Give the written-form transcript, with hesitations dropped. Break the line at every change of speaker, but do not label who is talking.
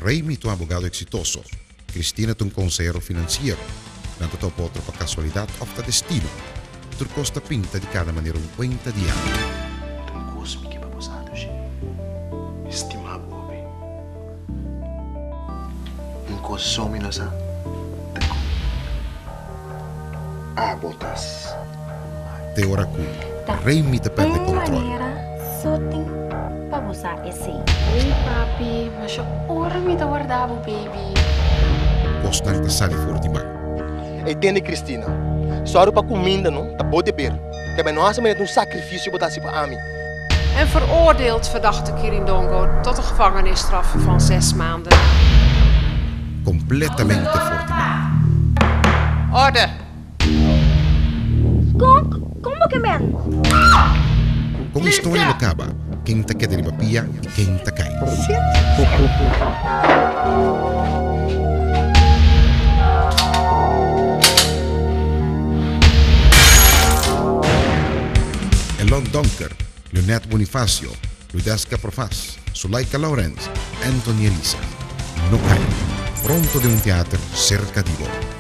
Raimi tu abogado exitoso, Cristina tu consejero financiero, tanto topo otro pa casualidad ofta destino, tu costa pinta di cada manera un cuenta di anno.
Tu gosto que vai passar do jeito. Estima bobe. Coisa me nasa. Botas.
Te ora cu, Raimi te perde controle.
Soting para usar esse.
Oi, papi, mas ora me tá guardado, baby.
Costa te sali fuori di mano.
Entende, Cristina? Só para comida, não? Tá bom de beber. Que bem nós met een sacrifício botar para Ami.
En veroordeelt verdachte Kirindongo tot een gevangenisstraf van 6 maanden.
Completamente fuori di mano.
Orde!
Como que men?
Con storia lo acaba, quem te queda de papia e quem te cai. Elon Donker, Leonette Bonifacio, Luidesca Profas, Suleika Lawrence, Anthony Elisa. No cae, pronto de un teatro cerca di voi.